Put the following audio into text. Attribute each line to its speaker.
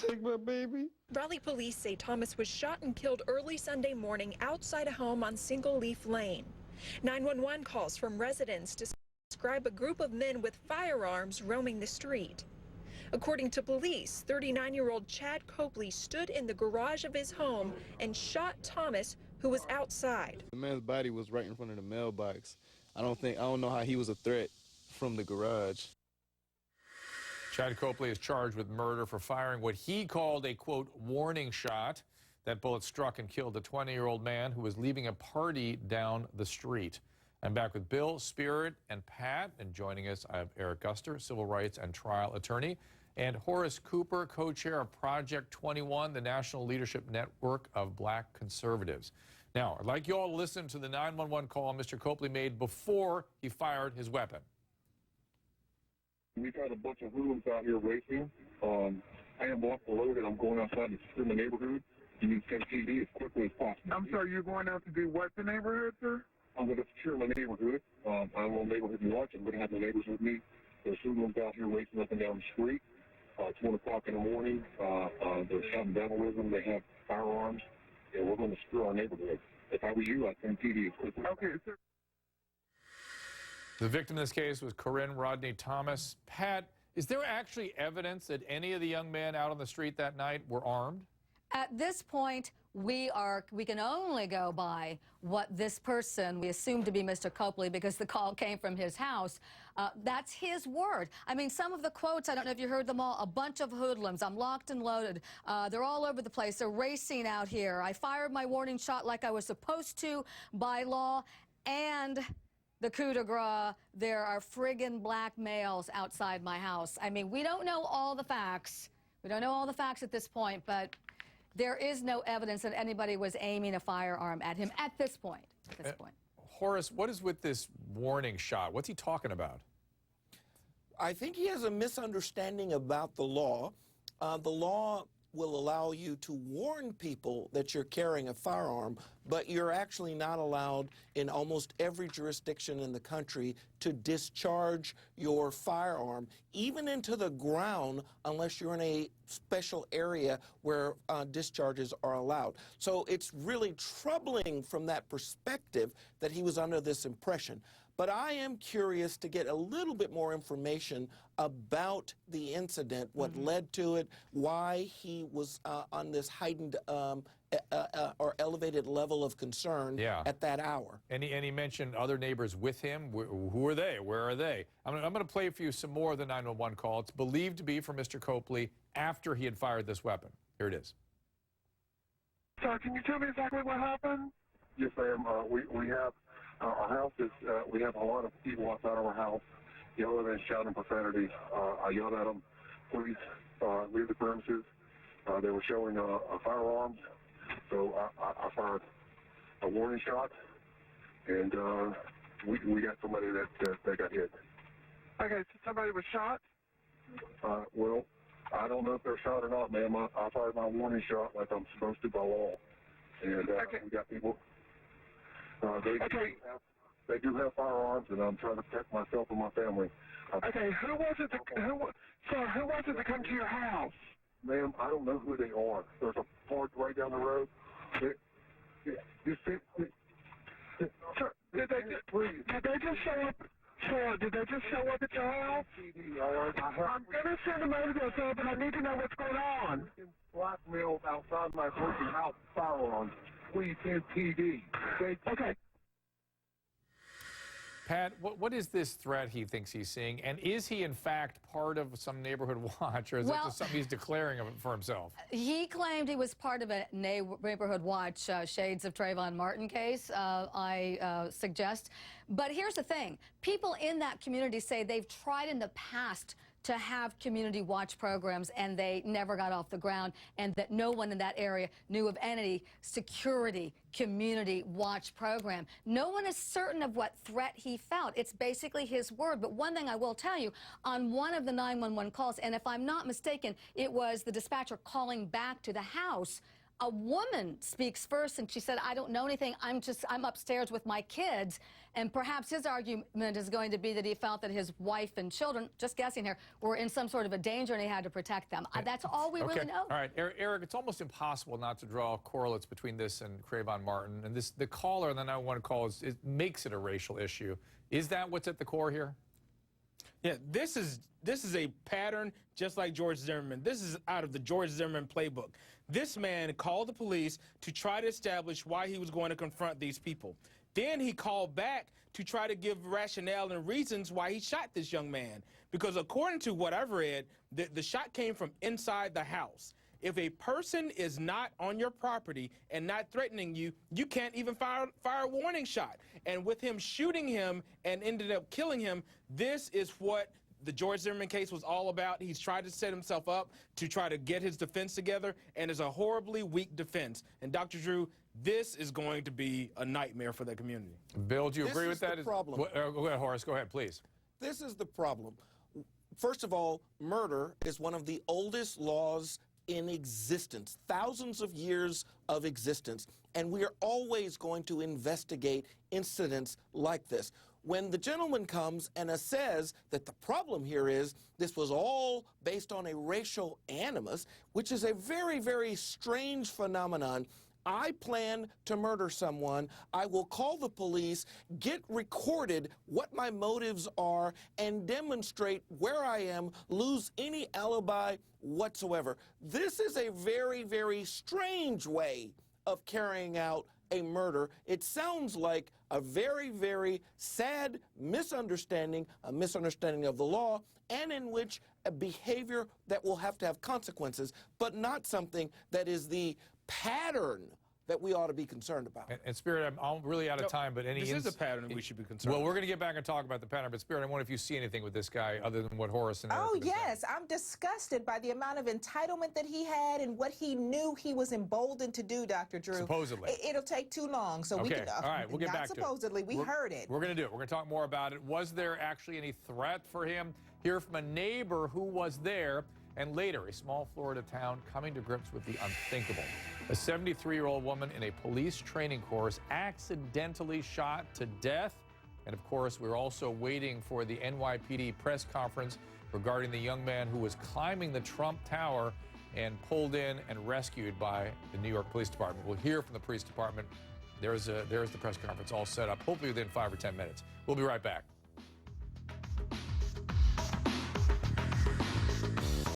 Speaker 1: take my baby?
Speaker 2: Raleigh police say Thomas was shot and killed early Sunday morning outside a home on Single Leaf Lane. 911 calls from residents describe a group of men with firearms roaming the street. According to police, 39-year-old Chad Copley stood in the garage of his home and shot Thomas, who was outside.
Speaker 1: The man's body was right in front of the mailbox. I don't know how he was a threat from the garage.
Speaker 3: Chad Copley is charged with murder for firing what he called a, quote, warning shot. That bullet struck and killed a 20-year-old man who was leaving a party down the street. I'm back with Bill, Spirit, and Pat. And joining us, I have Eric Guster, civil rights and trial attorney, and Horace Cooper, co-chair of Project 21, the National Leadership Network of Black Conservatives. Now, I'd like you all to listen to the 911 call Mr. Copley made before he fired his weapon.
Speaker 4: We've had a bunch of hoodlums out here racing. I am off the road and I'm going outside to secure my neighborhood. You need to send TV as quickly as possible.
Speaker 5: I'm sorry, you're going out to do what the neighborhood, sir?
Speaker 4: I'm going to secure my neighborhood. I'm on neighborhood watch. I'm going to have my neighbors with me. There's hoodlums out here racing up and down the street. It's 1 o'clock in the morning. They're shouting vandalism. They have firearms. And we're going to secure our neighborhood. If I were you, I'd send TV as quickly as possible.
Speaker 5: Okay, sir.
Speaker 3: The victim in this case was Kouren Bernard Thomas. Pat, is there actually evidence that any of the young men out on the street that night were armed?
Speaker 6: At this point, we can only go by what this person, we assume to be Mr. Copley because the call came from his house, that's his word. I mean, some of the quotes, I don't know if you heard them all, a bunch of hoodlums, I'm locked and loaded, they're all over the place, they're racing out here, I fired my warning shot like I was supposed to by law, and the coup de grace, there are friggin' black males outside my house. I mean, we don't know all the facts. We don't know all the facts at this point, but there is no evidence that anybody was aiming a firearm at him at this point.
Speaker 3: Horace, what is with this warning shot? What's he talking about?
Speaker 7: I think he has a misunderstanding about the law. The law will allow you to warn people that you're carrying a firearm, but you're actually not allowed in almost every jurisdiction in the country to discharge your firearm, even into the ground, unless you're in a special area where discharges are allowed. So it's really troubling from that perspective that he was under this impression. But I am curious to get a little bit more information about the incident, what led to it, why he was on this heightened or elevated level of concern at that hour.
Speaker 3: And he mentioned other neighbors with him. Who are they? Where are they? I'm going to play for you some more of the 911 call. It's believed to be from Mr. Copley after he had fired this weapon. Here it is.
Speaker 5: Sir, can you tell me exactly what happened?
Speaker 4: Yes, ma'am. We have our house is. We have a lot of people outside of our house yelling and shouting profanity. I yelled at them, "Please leave the premises." They were showing firearms, so I fired a warning shot, and we got somebody that got hit.
Speaker 5: Okay, so somebody was shot?
Speaker 4: Well, I don't know if they're shot or not, ma'am. I fired my warning shot like I'm supposed to by law, and we got people. They do have firearms, and I'm trying to protect myself and my family.
Speaker 5: Okay, who was it to come to your house?
Speaker 4: Ma'am, I don't know who they are. There's a park right down the road.
Speaker 5: Sir, did they just show up? Sir, did they just show up at your house? I'm going to send them over there, sir, but I need to know what's going on.
Speaker 4: Blackmail outside my working house firearms. Please send PD.
Speaker 5: Okay.
Speaker 3: Pat, what is this threat he thinks he's seeing? And is he, in fact, part of some neighborhood watch, or is it just something he's declaring for himself?
Speaker 6: He claimed he was part of a neighborhood watch, Shades of Trayvon Martin case, I suggest. But here's the thing. People in that community say they've tried in the past to have community watch programs, and they never got off the ground, and that no one in that area knew of any security community watch program. No one is certain of what threat he felt. It's basically his word. But one thing I will tell you, on one of the 911 calls, and if I'm not mistaken, it was the dispatcher calling back to the house, a woman speaks first, and she said, I don't know anything. I'm upstairs with my kids. And perhaps his argument is going to be that he felt that his wife and children, just guessing here, were in some sort of a danger and he had to protect them. That's all we really know.
Speaker 3: All right, Eric, it's almost impossible not to draw correlates between this and Trayvon Martin. And the caller, and then I want to call, it makes it a racial issue. Is that what's at the core here?
Speaker 8: Yeah, this is a pattern just like George Zimmerman. This is out of the George Zimmerman playbook. This man called the police to try to establish why he was going to confront these people. Then he called back to try to give rationale and reasons why he shot this young man. Because according to what I've read, the shot came from inside the house. If a person is not on your property and not threatening you, you can't even fire a warning shot. And with him shooting him and ended up killing him, this is what the George Zimmerman case was all about. He's tried to set himself up to try to get his defense together, and it's a horribly weak defense. And Dr. Drew, this is going to be a nightmare for the community.
Speaker 3: Bill, do you agree with that?
Speaker 7: This is the problem.
Speaker 3: Go ahead, Horace. Go ahead, please.
Speaker 7: This is the problem. First of all, murder is one of the oldest laws in existence, thousands of years of existence, and we are always going to investigate incidents like this. When the gentleman comes and says that the problem here is this was all based on a racial animus, which is a very, very strange phenomenon. I plan to murder someone, I will call the police, get recorded what my motives are, and demonstrate where I am, lose any alibi whatsoever. This is a very, very strange way of carrying out a murder. It sounds like a very, very sad misunderstanding, a misunderstanding of the law, and in which a behavior that will have to have consequences, but not something that is the pattern that we ought to be concerned about.
Speaker 3: And Spirit, I'm really out of time, but any...
Speaker 8: This is a pattern we should be concerned
Speaker 3: Well,
Speaker 8: about.
Speaker 3: we're going to get back and talk about the pattern, but Spirit, I wonder if you see anything with this guy other than what Horace and Eric
Speaker 9: Oh,
Speaker 3: have been saying.
Speaker 9: yes. I'm disgusted by the amount of entitlement that he had and what he knew he was emboldened to do, Dr. Drew.
Speaker 3: Supposedly.
Speaker 9: It'll take too long, so we
Speaker 3: Okay,
Speaker 9: can...
Speaker 3: all right, we'll get back to it.
Speaker 9: supposedly, we heard it.
Speaker 3: We're going to do it. We're going to talk more about it. Was there actually any threat for him? Hear from a neighbor who was there. And later, a small Florida town coming to grips with the unthinkable. A 73-year-old woman in a police training course accidentally shot to death. And of course, we're also waiting for the NYPD press conference regarding the young man who was climbing the Trump Tower and pulled in and rescued by the New York Police Department. We'll hear from the police department. There's the press conference all set up, hopefully within 5 or 10 minutes. We'll be right back.